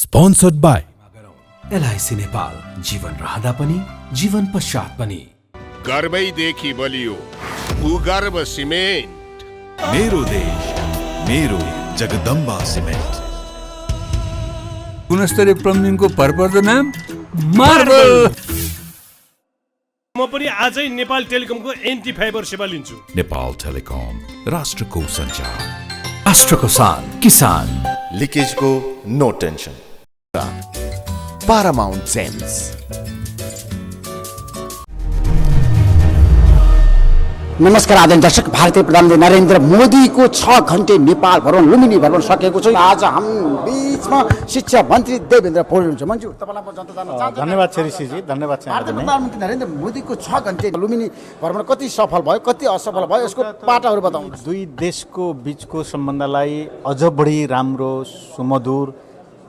Sponsored by LIC Nepal, जीवन रहँदा पनि जीवन पश्चात पनि। गर्वैदेखि बलियो भूगर्भ सिमेन्ट। मेरो देश मेरो जगदम्बा सिमेन्ट। गुणस्तरीय प्लम्बिङको भरपर्दो नाम मार्बल। म पनि आजै नेपाल टेलिकमको एन्टी फाइबर सेवा लिन्छु। नेपाल टेलिकम, राष्ट्रको सञ्चार, राष्ट्रको शान, किसान। लिकेजको नो टेन्सन। पारामाउन्ट जेम्स। नमस्कार आदरणीय दर्शक, भारतीय प्रधानमन्त्री नरेन्द्र मोदीको 6 घण्टे नेपाल भ्रमण, लुम्बिनी भ्रमण सकेको छ। आज हामी बीचमा शिक्षा मन्त्री देवेन्द्र पौडेल हुनुहुन्छ। मन्त्री तपाईँलाई म जनता जान्न चाहन्छु। धन्यवाद श्रीजी, धन्यवाद। भारतीय प्रधानमन्त्री नरेन्द्र मोदीको 6 घण्टे लुम्बिनी भ्रमण कति सफल भयो, कति असफल भयो, यसको पाटाहरू बताउनु। दुई देशको बीचको सम्बन्धलाई अझ बढी राम्रो, सुमधुर,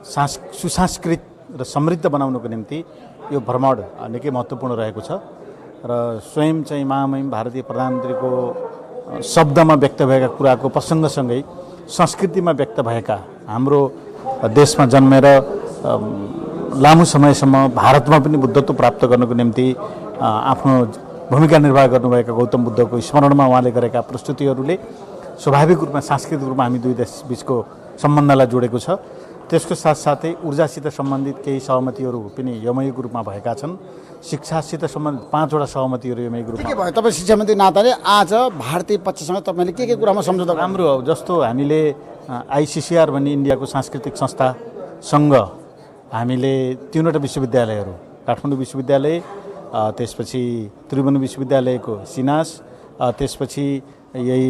सुसंस्कृत र समृद्ध बनाउनको निम्ति यो भ्रमण निकै महत्त्वपूर्ण रहेको छ। र स्वयं चाहिँ महामहिम भारतीय प्रधानमन्त्रीको शब्दमा व्यक्त भएका कुराको प्रसङ्गसँगै संस्कृतिमा व्यक्त भएका, हाम्रो देशमा जन्मेर लामो समयसम्म भारतमा पनि बुद्धत्व प्राप्त गर्नको निम्ति आफ्नो भूमिका निर्वाह गर्नुभएका गौतम बुद्धको स्मरणमा उहाँले गरेका प्रस्तुतिहरूले स्वाभाविक रूपमा सांस्कृतिक रूपमा हामी दुई देश बीचको सम्बन्धलाई जोडेको छ। त्यसको साथसाथै ऊर्जासित सम्बन्धित केही सहमतिहरू पनि यमैको रूपमा भएका छन्। शिक्षासित सम्बन्धित 5वटा सहमतिहरू यमैको रूपमा के भयो। तपाईँ शिक्षा मन्त्री नाताले आज भारतीय पक्षसँग तपाईँले के कुरामा सम्झौता राम्रो हो। जस्तो हामीले आइसिसिआर भन्ने इन्डियाको सांस्कृतिक संस्थासँग हामीले 3वटा विश्वविद्यालयहरू, काठमाडौँ विश्वविद्यालय, त्यसपछि त्रिभुवन विश्वविद्यालयको सिनास, त्यसपछि यही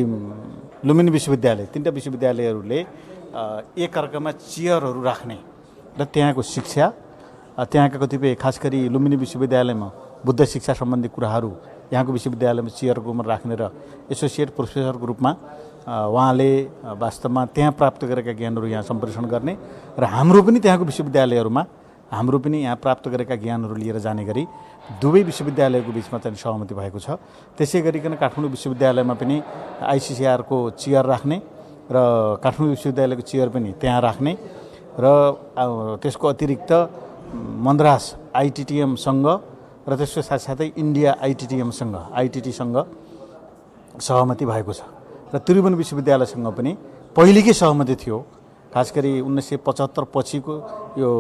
लुम्बिनी विश्वविद्यालय, 3टा विश्वविद्यालयहरूले एकअर्कामा चेयरहरू राख्ने र त्यहाँको शिक्षा, त्यहाँका कतिपय खास गरी लुम्बिनी विश्वविद्यालयमा बुद्ध शिक्षा सम्बन्धी कुराहरू यहाँको विश्वविद्यालयमा चेयरको रूपमा राख्ने र एसोसिएट प्रोफेसरको रूपमा उहाँले वास्तवमा त्यहाँ प्राप्त गरेका ज्ञानहरू यहाँ सम्प्रेषण गर्ने र हाम्रो पनि त्यहाँको विश्वविद्यालयहरूमा हाम्रो पनि यहाँ प्राप्त गरेका ज्ञानहरू लिएर जाने गरी दुवै विश्वविद्यालयको बिचमा चाहिँ सहमति भएको छ। त्यसै गरिकन काठमाडौँ विश्वविद्यालयमा पनि आइसिसिआरको चेयर राख्ने र काठमाडौँ विश्वविद्यालयको चेयर पनि त्यहाँ राख्ने र त्यसको अतिरिक्त मद्रास आइटिटिएमसँग र त्यसको साथसाथै इन्डिया आइटिटीसँग सहमति भएको छ। र त्रिभुवन विश्वविद्यालयसँग पनि पहिलेकै सहमति थियो। खास गरी 1975 पछिको यो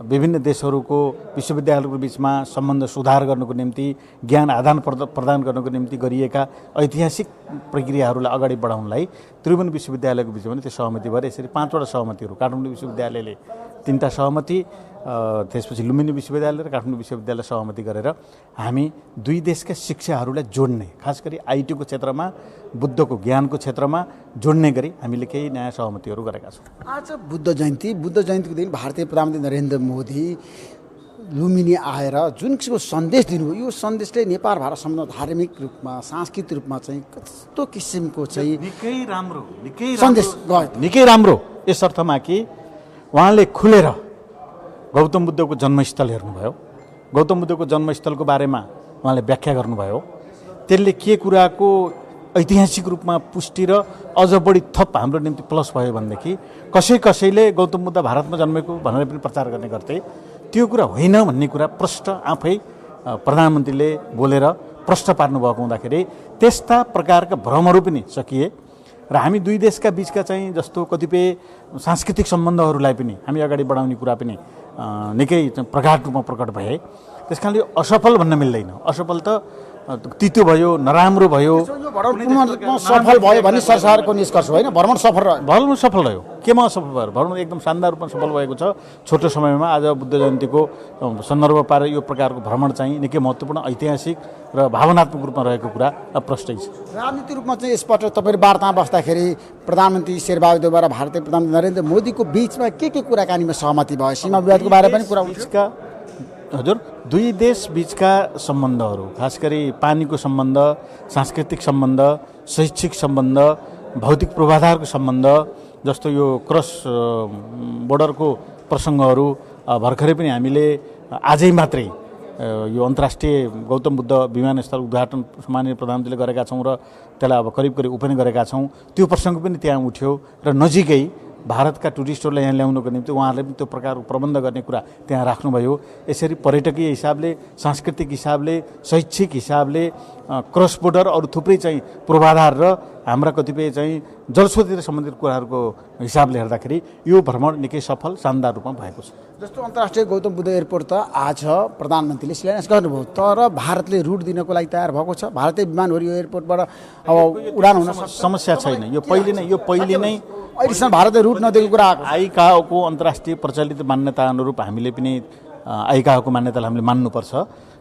विभिन्न देशहरूको विश्वविद्यालयको बिचमा सम्बन्ध सुधार गर्नको निम्ति, ज्ञान आदान प्रदान गर्नको निम्ति गरिएका ऐतिहासिक प्रक्रियाहरूलाई अगाडि बढाउनलाई त्रिभुवन विश्वविद्यालयको बिचमा त्यो सहमति भएर यसरी 5वटा सहमतिहरू, काठमाडौँ विश्वविद्यालयले 3टा सहमति, त्यसपछि लुम्बिनी विश्वविद्यालय र काठमाडौँ विश्वविद्यालय सहमति गरेर हामी दुई देशका शिक्षाहरूलाई जोड्ने, खास गरी आइटीको क्षेत्रमा, बुद्धको ज्ञानको क्षेत्रमा जोड्ने गरी हामीले केही नयाँ सहमतिहरू गरेका छौँ। आज बुद्ध जयन्तीको दिन भारतीय प्रधानमन्त्री नरेन्द्र मोदी लुम्बिनी आएर जुन किसिमको सन्देश दिनुभयो, यो सन्देशले नेपाल भारत सम्बन्ध धार्मिक रूपमा, सांस्कृतिक रूपमा चाहिँ कस्तो किसिमको चाहिँ निकै राम्रो यस अर्थमा कि उहाँले खुलेर गौतम बुद्धको जन्मस्थल हेर्नुभयो, गौतम बुद्धको जन्मस्थलको बारेमा उहाँले व्याख्या गर्नुभयो। त्यसले के कुराको ऐतिहासिक रूपमा पुष्टि र अझ बढी थप हाम्रो निम्ति प्लस भयो भनेदेखि कसैले गौतम बुद्ध भारतमा जन्मेको भनेर पनि प्रचार गर्ने गर्थे। त्यो कुरा होइन भन्ने कुरा प्रष्ट आफै प्रधानमन्त्रीले बोलेर प्रष्ट पार्नुभएको हुँदाखेरि त्यस्ता प्रकारका भ्रमहरू पनि सकिए र हामी दुई देशका बिचका चाहिँ जस्तो कतिपय सांस्कृतिक सम्बन्धहरूलाई पनि हामी अगाडि बढाउने कुरा पनि निकै प्रगाढ रूपमा प्रकट भए। त्यस कारणले असफल भन्न मिल्दैन। असफल त तितो भयो, नराम्रो भयो। सफल भयो भने सरकारको निष्कर्ष होइन, भ्रमण सफल रह्यो। केमा असफल भयो? भ्रमण एकदम शानदार रूपमा सफल भएको छ। छोटो समयमा आज बुद्ध जयन्तीको सन्दर्भ पारेर यो प्रकारको भ्रमण चाहिँ निकै महत्त्वपूर्ण, ऐतिहासिक र भावनात्मक रूपमा रहेको कुरा प्रष्टै छ। राजनीतिक रूपमा चाहिँ यसपल्ट तपाईँले वार्तामा बस्दाखेरि प्रधानमन्त्री शेरबहादुरद्वारा भारतीय प्रधानमन्त्री नरेन्द्र मोदीको बिचमा के कुराकानीमा सहमति भयो? सीमा विवादको बारेमा पनि कुरा हुन्छ। हजुर, दुई देश बिचका सम्बन्धहरू, खास गरी पानीको सम्बन्ध, सांस्कृतिक सम्बन्ध, शैक्षिक सम्बन्ध, भौतिक पूर्वाधारको सम्बन्ध, जस्तो यो क्रस बोर्डरको प्रसङ्गहरू भर्खरै पनि हामीले आजै मात्रै यो अन्तर्राष्ट्रिय गौतम बुद्ध विमानस्थल उद्घाटन माननीय प्रधानमन्त्रीले गरेका छौँ र त्यसलाई अब करिब ओपन गरेका छौँ। त्यो प्रसङ्ग पनि त्यहाँ उठ्यो र नजिकै भारतका टुरिस्टहरूलाई यहाँ ल्याउनको निम्ति उहाँहरूले पनि त्यो प्रकारको प्रबन्ध गर्ने कुरा त्यहाँ राख्नुभयो। यसरी पर्यटकीय हिसाबले, सांस्कृतिक हिसाबले, शैक्षिक हिसाबले, क्रस बोर्डर अरू थुप्रै चाहिँ पूर्वाधार र हाम्रा कतिपय चाहिँ जलस्रोततिर सम्बन्धित कुराहरूको हिसाबले हेर्दाखेरि यो भ्रमण निकै सफल, शानदार रूपमा भएको छ। जस्तो अन्तर्राष्ट्रिय गौतम बुद्ध एयरपोर्ट त आज प्रधानमन्त्रीले शिलान्यास गर्नुभयो, तर भारतले रुट दिनको लागि तयार भएको छ। भारतीय विमानहरू यो एयरपोर्टबाट अब उडान हुन समस्या छैन। यो पहिले नै अहिलेसम्म भारतले रुट नदिएको कुरा आएको। आइकाओको अन्तर्राष्ट्रिय प्रचलित मान्यता अनुरूप हामीले पनि आइकाओको मान्यतालाई हामीले मान्नुपर्छ।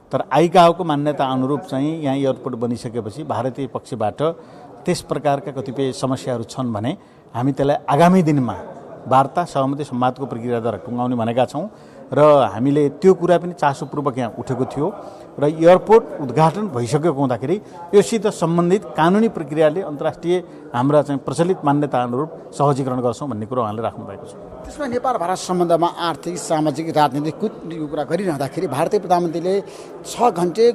तर आइकाओको मान्यता अनुरूप चाहिँ यहाँ एयरपोर्ट बनिसकेपछि भारतीय पक्षबाट त्यस प्रकारका कतिपय समस्याहरू छन् भने हामी त्यसलाई आगामी दिनमा वार्ता, सहमति, संवादको प्रक्रियाद्वारा टुङ्गाउने भनेका छौँ र हामीले त्यो कुरा पनि चासोपूर्वक यहाँ उठेको थियो र एयरपोर्ट उद्घाटन भइसकेको हुँदाखेरि योसित सम्बन्धित कानुनी प्रक्रियाले अन्तर्राष्ट्रिय हाम्रा चाहिँ प्रचलित मान्यता अनुरूप सहजीकरण गर्छौँ भन्ने कुरो उहाँले राख्नु भएको छ। त्यसमा नेपाल भारत सम्बन्धमा आर्थिक, सामाजिक, राजनीतिक कूटनीतिको कुरा गरिरहँदाखेरि भारतीय प्रधानमन्त्रीले 6 घन्टे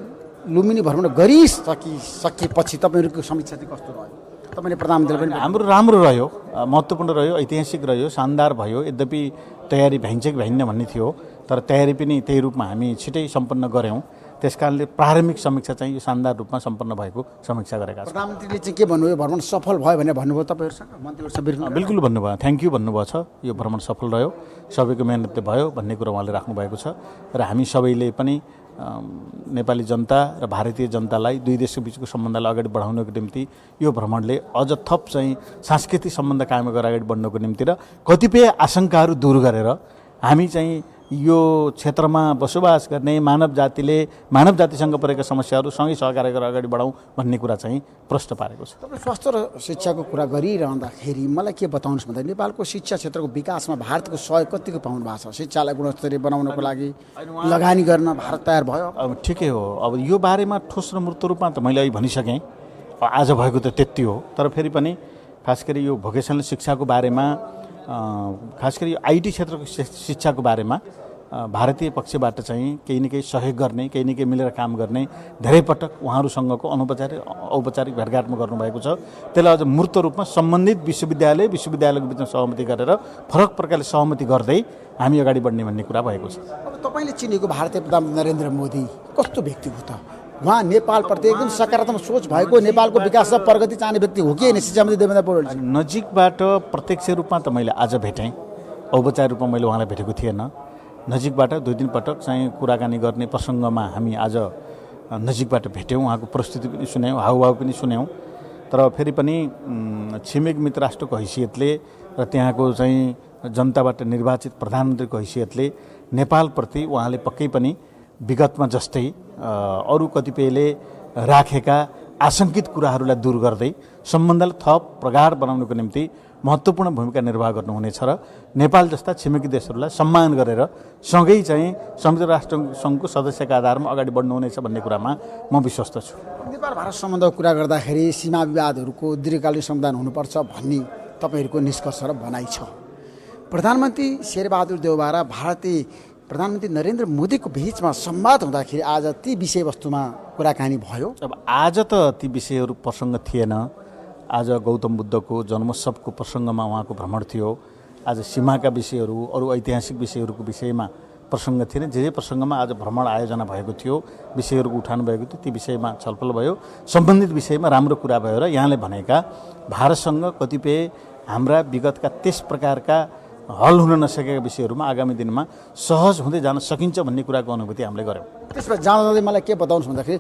लुम्बिनी भ्रमण गरिसकेपछि तपाईँहरूको समीक्षा चाहिँ कस्तो रह्यो? तपाईँले प्रधानमन्त्रीले पनि हाम्रो राम्रो रह्यो, महत्त्वपूर्ण रह्यो, ऐतिहासिक रह्यो, शानदार भयो। यद्यपि तयारी भ्याइन्छ कि भ्याइन्न भन्ने थियो, तर तयारी पनि त्यही रूपमा हामी छिटै सम्पन्न गऱ्यौँ। त्यसकारणले प्रारम्भिक समीक्षा चाहिँ यो शानदार रूपमा सम्पन्न भएको समीक्षा गरेका छौँ। प्रधानमन्त्रीले चाहिँ के भन्नुभयो, भ्रमण सफल भयो भनेर भन्नुभयो तपाईँहरूसँग, मन्त्रीहरूसँग? बिल्कुल भन्नुभयो, थ्याङ्क यू भन्नुभएको छ। यो भ्रमण सफल रह्यो, सबैको मेहनतले भयो भन्ने कुरो उहाँले राख्नुभएको छ र हामी सबैले पनि नेपाली जनता र भारतीय जनतालाई दुई देशको बिचको सम्बन्धलाई अगाडि बढाउनको निम्ति यो भ्रमणले अझ थप चाहिँ सांस्कृतिक सम्बन्ध कायम गरेर अगाडि बढ्नको निम्ति र कतिपय आशंकाहरू दूर गरेर हामी चाहिँ यो क्षेत्रमा बसोबास गर्ने मानव जातिसँग परेका समस्याहरू सँगै सहकार्य गरेर अगाडि बढाउँ भन्ने कुरा चाहिँ प्रश्न पारेको छ। तपाईँ स्वास्थ्य र शिक्षाको कुरा गरिरहँदाखेरि मलाई के बताउनुहोस् भन्दा नेपालको शिक्षा क्षेत्रको विकासमा भारतको सहयोग कतिको पाउनु भएको छ? शिक्षालाई गुणस्तरीय बनाउनको लागि लगानी गर्न भारत तयार भयो? अब ठिकै हो, अब यो बारेमा ठोस र मूर्त रूपमा त मैले अहिले भनिसकेँ। आज भएको त त्यति हो, तर फेरि पनि खास गरी यो भोकेसनल शिक्षाको बारेमा, खास गरी आइटी क्षेत्रको शिक्षाको बारेमा भारतीय पक्षबाट चाहिँ केही न केही सहयोग गर्ने, केही न केही मिलेर काम गर्ने धेरै पटक उहाँहरूसँगको औपचारिक भेटघाटमा गर्नुभएको छ। त्यसलाई अझ मूर्त रूपमा सम्बन्धित विश्वविद्यालयको बिचमा सहमति गरेर फरक प्रकारले सहमति गर्दै हामी अगाडि बढ्ने भन्ने कुरा भएको छ। अब तपाईँले चिनेको भारतीय प्रधानमन्त्री नरेन्द्र मोदी कस्तो व्यक्ति हो त? उहाँ नेपालप्रति एकदम सकारात्मक सोच भएको, नेपालको विकास र प्रगति चाहने व्यक्ति हो कि होइन? शिक्षामन्त्री देवेन्द्र पौडेल नजिकबाट प्रत्यक्ष रूपमा त मैले आज भेटेँ, औपचारिक रूपमा मैले उहाँलाई भेटेको थिएन। नजिकबाट 2-3 पटक चाहिँ कुराकानी गर्ने प्रसङ्गमा हामी आज नजिकबाट भेट्यौँ, उहाँको प्रस्तुति पनि सुन्यौँ, हाउभाउ पनि सुन्यौँ। तर फेरि पनि छिमेकी मित्र राष्ट्रको हैसियतले र त्यहाँको चाहिँ जनताबाट निर्वाचित प्रधानमन्त्रीको हैसियतले नेपालप्रति उहाँले पक्कै पनि विगतमा जस्तै अरू कतिपयले राखेका आशङ्कित कुराहरूलाई दूर गर्दै सम्बन्धलाई थप प्रगाढ बनाउनको निम्ति महत्त्वपूर्ण भूमिका निर्वाह गर्नुहुनेछ र नेपाल जस्ता छिमेकी देशहरूलाई सम्मान गरेर सँगै चाहिँ संयुक्त राष्ट्रसङ्घको सदस्यका आधारमा अगाडि बढ्नुहुनेछ भन्ने कुरामा म विश्वस्त छु। नेपाल भारत सम्बन्धको कुरा गर्दाखेरि सीमा विवादहरूको दीर्घकालीन समाधान हुनुपर्छ भन्ने तपाईँहरूको निष्कर्ष र भनाइ छ। प्रधानमन्त्री शेरबहादुर देउवा र भारतीय प्रधानमन्त्री नरेन्द्र मोदीको बिचमा संवाद हुँदाखेरि आज ती विषयवस्तुमा कुराकानी भयो। अब आज त ती विषयहरू प्रसङ्ग थिएन। आज गौतम बुद्धको जन्मोत्सवको प्रसङ्गमा उहाँको भ्रमण थियो। आज सीमाका विषयहरू, अरू ऐतिहासिक विषयहरूको विषयमा प्रसङ्ग थिएन। जे प्रसङ्गमा आज भ्रमण आयोजना भएको थियो, विषयहरूको उठान भएको थियो, ती विषयमा छलफल भयो। सम्बन्धित विषयमा राम्रो कुरा भयो र यहाँले भनेका भारतसँग कतिपय हाम्रा विगतका त्यस प्रकारका हल हुन नसकेका विषयहरूमा आगामी दिनमा सहज हुँदै जान सकिन्छ भन्ने कुराको अनुभूति हामीले गऱ्यौँ। त्यसमा जाँदा मलाई के बताउनुहोस् भन्दाखेरि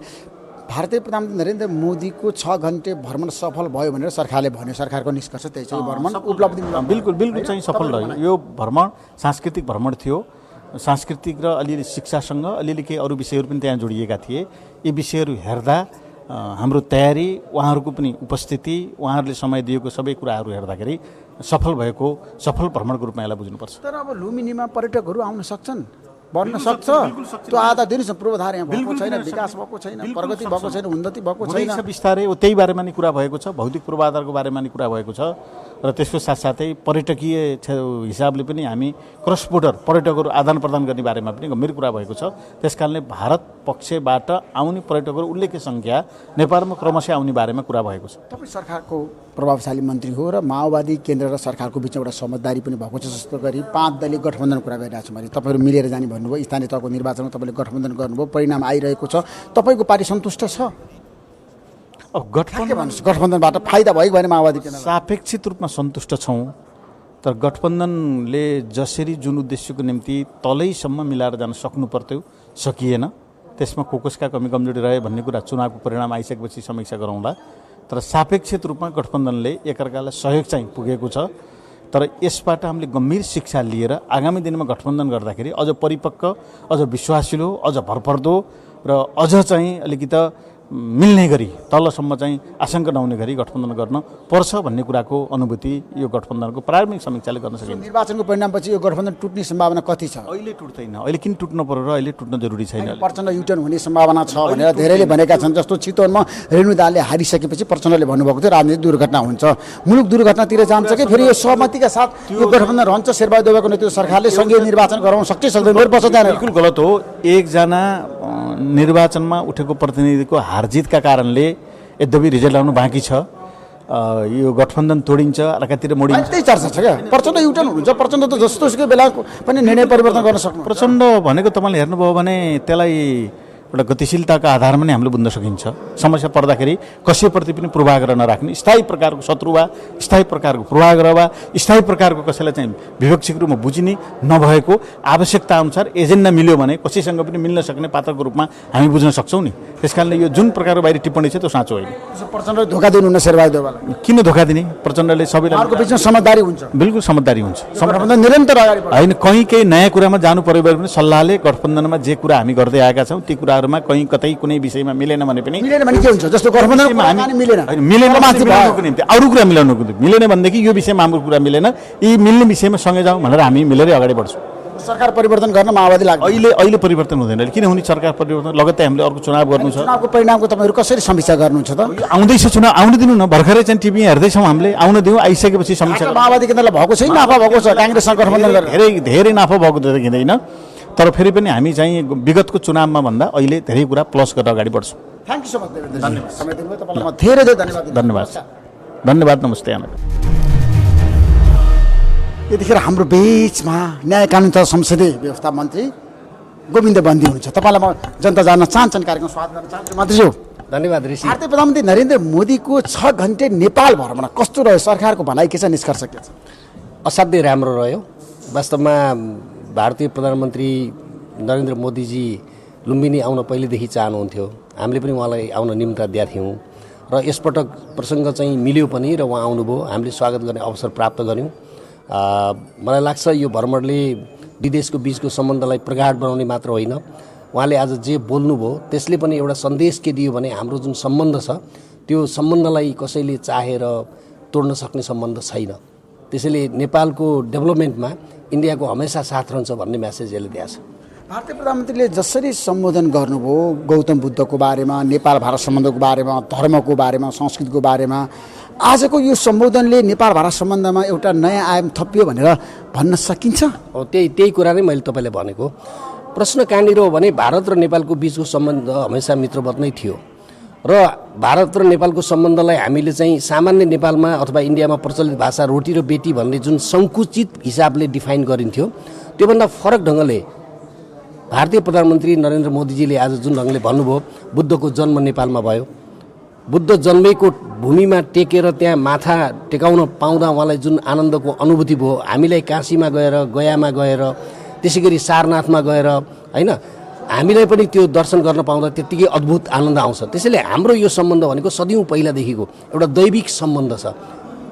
भारतीय प्रधानमन्त्री नरेन्द्र मोदीको 6 घन्टे भ्रमण सफल भयो भनेर सरकारले भन्यो, सरकारको निष्कर्ष त्यही छ, भ्रमण उपलब्धि बिल्कुल चाहिँ सफल रह्यो। यो भ्रमण सांस्कृतिक भ्रमण थियो। सांस्कृतिक र अलिअलि शिक्षासँग अलिअलि केही अरू विषयहरू पनि त्यहाँ जोडिएका थिए। यी विषयहरू हेर्दा हाम्रो तयारी, उहाँहरूको पनि उपस्थिति, उहाँहरूले समय दिएको सबै कुराहरू हेर्दाखेरि सफल भ्रमणको रूपमा यसलाई बुझ्नुपर्छ। तर अब लुम्बिनीमा पर्यटकहरू आउन सक्छन्, बढ्न सक्छ, त्यो आधा दिनुहोस् न। पूर्वाधार यहाँ भएको छैन, विकास भएको छैन, प्रगति भएको छैन, उन्नति भएको छैन। बिस्तारै त्यही बारेमा नि कुरा भएको छ, भौतिक पूर्वाधारको बारेमा नि कुरा भएको छ। र त्यसको साथसाथै पर्यटकीय हिसाबले पनि हामी क्रस बोर्डर पर्यटकहरू आदान प्रदान गर्ने बारेमा पनि गम्भीर कुरा भएको छ। त्यसकारणले भारत पक्षबाट आउने पर्यटकहरू उल्लेख्य सङ्ख्या नेपालमा क्रमशः आउने बारेमा कुरा भएको छ। तपाईँ सरकारको प्रभावशाली मन्त्री हो र माओवादी केन्द्र र सरकारको बिचमा एउटा समझदारी पनि भएको छ। जस्तो गरी 5 दलीय गठबन्धन कुरा गरिरहेको छ भने तपाईँहरू मिलेर जाने भन्नुभयो, स्थानीय तहको निर्वाचनमा तपाईँले गठबन्धन गर्नुभयो, परिणाम आइरहेको छ, तपाईँको पार्टी सन्तुष्ट छ? अब गठबन्धनबाट फाइदा भयो भने माओवादी केन्द्र सापेक्षित रूपमा सन्तुष्ट छौँ, तर गठबन्धनले जसरी जुन उद्देश्यको निम्ति तलैसम्म मिलाएर जान सक्नु पर्थ्यो सकिएन। त्यसमा कसका कमी कमजोरी रहे भन्ने कुरा चुनावको परिणाम आइसकेपछि समीक्षा गरौँला। तर सापेक्षित रूपमा गठबन्धनले एकअर्कालाई सहयोग चाहिँ पुगेको छ। तर यसबाट हामीले गम्भीर शिक्षा लिएर आगामी दिनमा गठबन्धन गर्दाखेरि अझ परिपक्व, अझ विश्वासिलो, अझ भरपर्दो र अझ चाहिँ अलिकति मिल्ने गरी तलसम्म चाहिँ आशंका नहुने गरी गठबन्धन गर्न पर्छ भन्ने कुराको अनुभूति यो गठबन्धनको प्रारम्भिक समीक्षाले गर्न सकिन्छ। निर्वाचनको परिणामपछि यो गठबन्धन टुट्ने सम्भावना कति छ? अहिले टुट्दैन, अहिले किन टुट्न पर्यो र अहिले टुट्न जरुरी छैन। प्रचण्ड युटर्न हुने सम्भावना छ भनेर धेरैले भनेका छन्। जस्तो चितवनमा रेणु दाहालले हारिसकेपछि प्रचण्डले भन्नुभएको थियो राजनीतिक दुर्घटना हुन्छ, मुलुक दुर्घटनातिर जान्छ कि फेरि यो सहमतिका साथ यो गठबन्धन रहन्छ? शेरबहादुर देउवाको नेतृत्व सरकारले संघीय निर्वाचन गराउन सक्छ सक्दैन? बिल्कुल गलत हो। एकजना निर्वाचनमा उठेको प्रतिनिधिको हारजितका कारणले यद्यपि रिजल्ट आउनु बाँकी छ, यो गठबन्धन तोडिन्छ, अर्कातिर मोडिन्छ, त्यही चर्चा छ क्या। प्रचण्ड युटर्न हुन्छ, प्रचण्ड त जस्तोसुकै बेला पनि निर्णय परिवर्तन गर्न सक्नु। प्रचण्ड भनेको तपाईँले हेर्नुभयो भने त्यसलाई एउटा गतिशीलताका आधारमा नै हामीले बुझ्न सकिन्छ। समस्या पर्दाखेरि कसैप्रति पनि पूर्वाग्रह नराख्ने, स्थायी प्रकारको शत्रुवा, स्थायी प्रकारको पूर्वाग्रह वा स्थायी प्रकारको कसैलाई चाहिँ विवक्षित रूपमा बुझिने नभएको आवश्यकता अनुसार एजेन्डा मिल्यो भने कसैसँग पनि मिल्न सक्ने पात्रको रूपमा हामी बुझ्न सक्छौँ नि। त्यसकारणले यो जुन प्रकारको बाहिर टिप्पणी छ त्यो साँचो होइन। प्रचण्डले धोका दिनुहुन्न शेरबहादुर देउवालाई? किन धोका दिने? प्रचण्डले सबैलाई बिचमा समझदारी हुन्छ, बिल्कुल समझदारी हुन्छ। गठबन्धन निरन्तर अगाडि होइन, कहीँ केही नयाँ कुरामा जानु पऱ्यो भने सल्लाहले गठबन्धनमा जे कुरा हामी गर्दै आएका छौँ ती कुराहरूमा कहीँ कतै कुनै विषयमा मिलेन भने पनि मिलेन भने के हुन्छ? जस्तो गठबन्धनमा मिलेन मिलाउनुको निम्ति अरू कुरा मिलाउनुको निम्ति मिलेन भनेदेखि यो विषयमा हाम्रो कुरा मिलेन, यी मिल्ने विषयमा सँगै जाउँ भनेर हामी मिलेरै अगाडि बढ्छौँ। सरकार परिवर्तन गर्न माओवादी लाग्छ? अहिले परिवर्तन हुँदैन। किन हुने? सरकार परिवर्तन लगत्तै हामीले अर्को चुनाव गर्नु छ। चुनावको परिणामको तपाईँहरू कसरी समीक्षा गर्नुहुन्छ त? आउँदैछ चुनाव, आउनु दिनु न। भर्खरै चाहिँ टिभी हेर्दैछौँ हामीले, आउन दिउँ, आइसकेपछि समीक्षा। माओवादी केन्द्रलाई भएको छैन, नाफा भएको छ, काङ्ग्रेससँग गठबन्धन गरेर धेरै नाफा भएको त देखिँदैन। तर फेरि पनि हामी चाहिँ विगतको चुनावमा भन्दा अहिले धेरै कुरा प्लस गरेर अगाडि बढ्छौँ। Thank you so much Devendra, धन्यवाद। समय दिनुभयो तपाईँलाई म धेरै धन्यवाद। धन्यवाद, नमस्ते यहाँलाई। यतिखेर हाम्रो बिचमा न्याय कानुन तथा संसदीय व्यवस्था मन्त्री गोविन्द बन्दी हुनुहुन्छ। तपाईँलाई म जनता जान्न चाहन्छन् कार्यक्रम स्वागत गर्न चाहन्छु। मन्त्रीज्यू धन्यवाद ऋषि। भारतीय प्रधानमन्त्री नरेन्द्र मोदीको 6 घन्टे नेपाल भ्रमण कस्तो रह्यो? सरकारको भनाइ के छ, निष्कर्ष के छ? असाध्यै राम्रो रह्यो। वास्तवमा भारतीय प्रधानमन्त्री नरेन्द्र मोदीजी लुम्बिनी आउन पहिलेदेखि चाहनुहुन्थ्यो, हामीले पनि उहाँलाई आउन निम्ता दिएका थियौँ र यसपटक प्रसङ्ग चाहिँ मिल्यो पनि र उहाँ आउनुभयो, हामीले स्वागत गर्ने अवसर प्राप्त गऱ्यौँ। मलाई लाग्छ यो भ्रमणले दुई देशको बिचको सम्बन्धलाई प्रगाढ बनाउने मात्र होइन, उहाँले आज जे बोल्नुभयो त्यसले पनि एउटा सन्देश के दियो भने हाम्रो जुन सम्बन्ध छ त्यो सम्बन्धलाई कसैले चाहेर तोड्न सक्ने सम्बन्ध छैन। त्यसैले नेपालको डेभलपमेन्टमा इन्डियाको हमेसा साथ रहन्छ भन्ने मेसेज यसले दिएको छ। भारतीय प्रधानमन्त्रीले जसरी सम्बोधन गर्नुभयो गौतम बुद्धको बारेमा, नेपाल भारत सम्बन्धको बारेमा, धर्मको बारेमा, संस्कृतिको बारेमा, आजको यो सम्बोधनले नेपाल भारत सम्बन्धमा एउटा नयाँ आयाम थपियो भनेर भन्न सकिन्छ? हो, त्यही कुरा नै मैले तपाईँलाई भनेको। प्रश्न कहाँनिर हो भने भारत र नेपालको बिचको सम्बन्ध हमेसा मित्रवत नै थियो र भारत र नेपालको सम्बन्धलाई हामीले चाहिँ सामान्य नेपालमा अथवा इन्डियामा प्रचलित भाषा रोटी र बेटी भन्ने जुन सङ्कुचित हिसाबले डिफाइन गरिन्थ्यो त्योभन्दा फरक ढङ्गले भारतीय प्रधानमन्त्री नरेन्द्र मोदीजीले आज जुन ढङ्गले भन्नुभयो बुद्धको जन्म नेपालमा भयो, बुद्ध जन्मेको भूमिमा टेकेर त्यहाँ माथा टेकाउन पाउँदा उहाँलाई जुन आनन्दको अनुभूति भयो, हामीलाई काशीमा गएर, गयामा गएर, त्यसै गरी सारनाथमा गएर होइन हामीलाई पनि त्यो दर्शन गर्न पाउँदा त्यत्तिकै अद्भुत आनन्द आउँछ। त्यसैले हाम्रो यो सम्बन्ध भनेको सदियौँ पहिलादेखिको एउटा दैविक सम्बन्ध छ।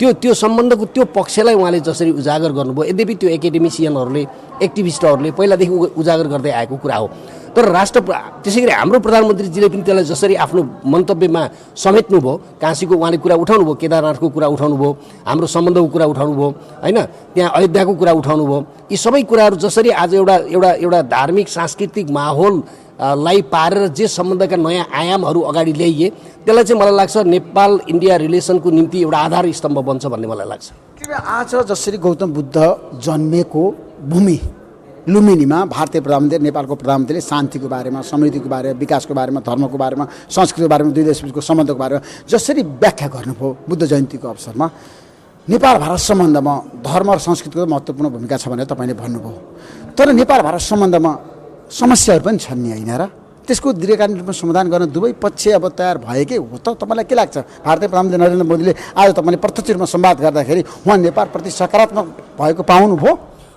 त्यो सम्बन्धको त्यो पक्षलाई उहाँले जसरी उजागर गर्नुभयो, यद्यपि त्यो एकाडेमिसियनहरूले, एक्टिभिस्टहरूले पहिलादेखि उजागर गर्दै आएको कुरा हो, तर त्यसै गरी हाम्रो प्रधानमन्त्रीजीले पनि त्यसलाई जसरी आफ्नो मन्तव्यमा समेट्नुभयो, काशीको उहाँले कुरा उठाउनुभयो, केदारनाथको कुरा उठाउनुभयो, हाम्रो सम्बन्धको कुरा उठाउनुभयो होइन, त्यहाँ अयोध्याको कुरा उठाउनुभयो, यी सबै कुराहरू जसरी आज एउटा धार्मिक सांस्कृतिक माहौललाई पारेर जे सम्बन्धका नयाँ आयामहरू अगाडि ल्याइए त्यसलाई चाहिँ मलाई लाग्छ नेपाल इन्डिया रिलेसनको निम्ति एउटा आधार स्तम्भ बन्छ भन्ने मलाई लाग्छ। आज जसरी गौतम बुद्ध जन्मेको भूमि लुम्बिनीमा भारतीय प्रधानमन्त्री नेपालको प्रधानमन्त्रीले शान्तिको बारेमा, समृद्धिको बारेमा, विकासको बारेमा, धर्मको बारेमा, संस्कृतिको बारेमा, दुई देशबिचको सम्बन्धको बारेमा जसरी व्याख्या गर्नुभयो बुद्ध जयन्तीको अवसरमा, नेपाल भारत सम्बन्धमा धर्म र संस्कृतिको महत्त्वपूर्ण भूमिका छ भनेर तपाईँले भन्नुभयो। तर नेपाल भारत सम्बन्धमा समस्याहरू पनि छन् नि होइन र? त्यसको दीर्घकालीन रूपमा समाधान गर्न दुवै पक्ष अब तयार भएकै हो त? तपाईँलाई के लाग्छ भारतीय प्रधानमन्त्री नरेन्द्र मोदीले आज तपाईँले प्रत्यक्ष रूपमा संवाद गर्दाखेरि उहाँ नेपालप्रति सकारात्मक भएको पाउनुभयो?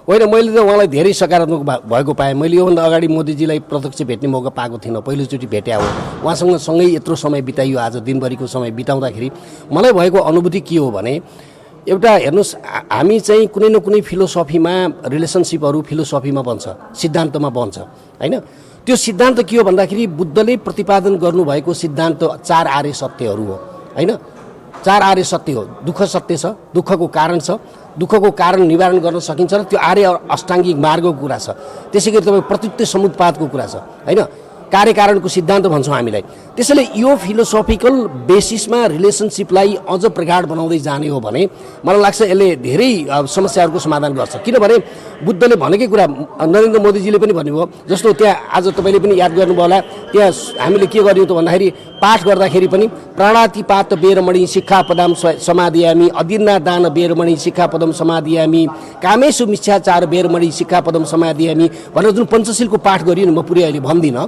होइन, मैले त उहाँलाई धेरै सकारात्मक भएको पाएँ। मैले योभन्दा अगाडि मोदीजीलाई प्रत्यक्ष भेट्ने मौका पाएको थिइनँ, पहिलोचोटि भेट्या हो। उहाँसँग सँगै यत्रो समय बिताइयो, आज दिनभरिको समय बिताउँदाखेरि मलाई भएको अनुभूति के हो भने, एउटा हेर्नुहोस्, हामी चाहिँ कुनै न कुनै फिलोसफीमा रिलेसनसिपहरू फिलोसफीमा बन्छ, सिद्धान्तमा बन्छ होइन। त्यो सिद्धान्त के हो भन्दाखेरि बुद्धले प्रतिपादन गर्नुभएको सिद्धान्त 4 आर्य सत्यहरू हो होइन। 4 आर्य सत्य हो। दुःख सत्य छ, दुःखको कारण छ, दुःखको कारण निवारण गर्न सकिन्छ र त्यो आर्य अष्टाङ्गिक मार्गको कुरा छ। त्यसै गरी तपाईँ प्रत्युत्तर समुत्पादको कुरा छ होइन। कार्यकारणको सिद्धान्त भन्छौँ हामीलाई। त्यसैले यो फिलोसफिकल बेसिसमा रिलेसनसिपलाई अझ प्रगाढ बनाउँदै जाने हो भने मलाई लाग्छ यसले धेरै समस्याहरूको समाधान गर्छ। किनभने बुद्धले भनेकै कुरा नरेन्द्र मोदीजीले पनि भन्नुभयो। जस्तो त्यहाँ आज तपाईँले पनि याद गर्नुभयो होला, त्यहाँ हामीले के गर्यौँ त भन्दाखेरि पाठ गर्दाखेरि पनि प्राणातिपात बेरमणि शिक्षापदम समादियामी, अदिर्ना दान बेरमणि शिक्षापदम समादियामी, कामेषु मिथ्याचार बेरमणि शिक्षापदम समादियामी भनेर जुन पञ्चशीलको पाठ गरियो नि, म पुरै अहिले भन्दिनँ।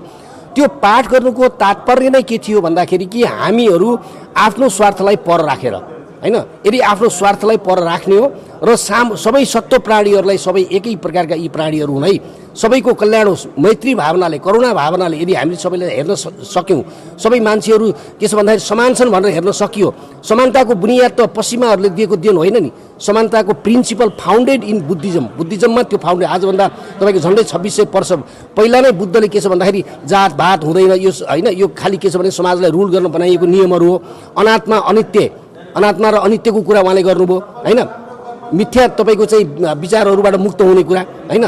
त्यो पाठ गर्नुको तात्पर्य नै के थियो भन्दाखेरि कि हामीहरू आफ्नो स्वार्थलाई पर राखेर होइन, यदि आफ्नो स्वार्थलाई पर राख्ने हो र सबै सत्व प्राणीहरूलाई, सबै एकै प्रकारका यी प्राणीहरू हुन् है, सबैको कल्याण होस्, मैत्री भावनाले, करुणा भावनाले यदि हामीले सबैले हेर्न सक्यौँ, सबै मान्छेहरू के छ भन्दाखेरि समान छन् भनेर हेर्न सकियो। समानताको बुनियाद त पश्चिमाहरूले दिएको देन होइन नि। समानताको प्रिन्सिपल फाउन्डेड इन बुद्धिज्ममा त्यो फाउन्डेड। आजभन्दा तपाईँको झन्डै 2600 वर्ष पहिला नै बुद्धले के छ भन्दाखेरि जातभात हुँदैन यो होइन, यो खालि के छ भने समाजलाई रुल गर्न बनाइएको नियमहरू हो। अनात्मा र अनित्यको कुरा उहाँले गर्नुभयो होइन। मिथ्या तपाईँको चाहिँ विचारहरूबाट मुक्त हुने कुरा होइन,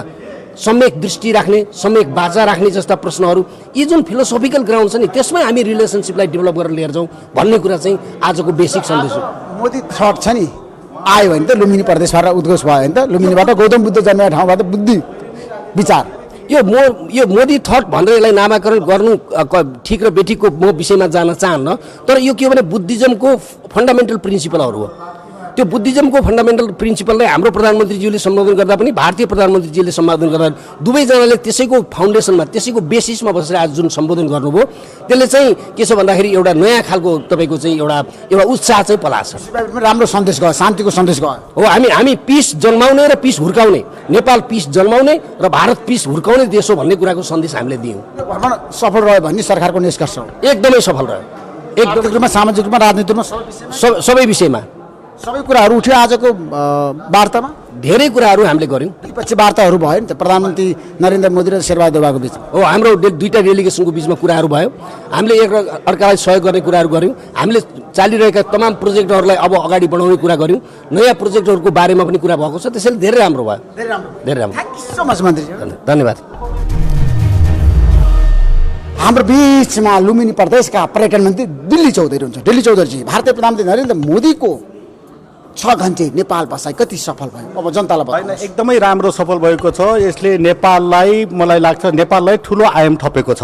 सम्यक दृष्टि राख्ने, सम्यक बाचा राख्ने जस्ता प्रश्नहरू, यी जुन फिलोसोफिकल ग्राउन्ड छ नि त्यसमा हामी रिलेसनसिपलाई डेभलप गरेर लिएर जाउँ भन्ने कुरा चाहिँ आजको बेसिक सन्देश हो। मोदी थट छ नि, आयो भने त लुम्बिनी प्रदेशबाट उद्घोष भयो भने त लुम्बिनीबाट गौतम बुद्ध जन्मेको ठाउँबाट बुद्धि विचार यो मोदी थट भनेर यसलाई नामाकरण गर्नु ठिक र बेठिकको म विषयमा जान चाहन्न। तर यो के हो भने बुद्धिज्मको फन्डामेन्टल प्रिन्सिपलहरू हो। त्यो बुद्धिज्मको फन्डामेन्टल प्रिन्सिपललाई हाम्रो प्रधानमन्त्रीज्यूले सम्बोधन गर्दा पनि भारतीय प्रधानमन्त्रीजीले सम्बोधन गर्दा दुवैजनाले त्यसैको फाउन्डेसनमा, त्यसैको बेसिसमा बसेर आज जुन सम्बोधन गर्नुभयो त्यसले चाहिँ के छ भन्दाखेरि एउटा नयाँ खालको तपाईँको चाहिँ एउटा उत्साह चाहिँ पलाछ। राम्रो सन्देश गयो, शान्तिको सन्देश गयो हो। हामी पिस जन्माउने र पिस हुर्काउने, नेपाल पिस जन्माउने र भारत पिस हुर्काउने देश हो भन्ने कुराको सन्देश हामीले दियौँ। सफल रह्यो भन्ने सरकारको निष्कर्ष हो। एकदमै सफल रह्यो, एकदम रूपमा, सामाजिक रूपमा, राजनीतिक रूपमा, सबै विषयमा सबै कुराहरू उठ्यो। आजको वार्तामा धेरै कुराहरू हामीले गऱ्यौँ। द्विपक्षीय वार्ताहरू भयो नि त प्रधानमन्त्री नरेन्द्र मोदी र शेरबहादुर देउवाको बिचमा। हो, हाम्रो दुईटा डेलिगेसनको बिचमा कुराहरू भयो। हामीले एक अर्कालाई सहयोग गर्ने कुराहरू गऱ्यौँ। हामीले चालिरहेका तमाम प्रोजेक्टहरूलाई अब अगाडि बढाउने कुरा गऱ्यौँ। नयाँ प्रोजेक्टहरूको बारेमा पनि कुरा भएको छ। त्यसैले धेरै राम्रो भयो, धेरै राम्रो। थ्याङ्क यू सो मच मन्त्रीजी, धन्यवाद। हाम्रो बिचमा लुम्बिनी प्रदेशका पर्यटन मन्त्री दिल्ली चौधरी हुनुहुन्छ। दिल्ली चौधरीजी, भारतीय प्रधानमन्त्री नरेन्द्र मोदीको 6 घन्टे नेपाल बसाइ कति सफल भयो? अब जनतालाई होइन, एकदमै राम्रो सफल भएको छ। यसले नेपाललाई, मलाई लाग्छ नेपाललाई ठुलो आयाम थपेको छ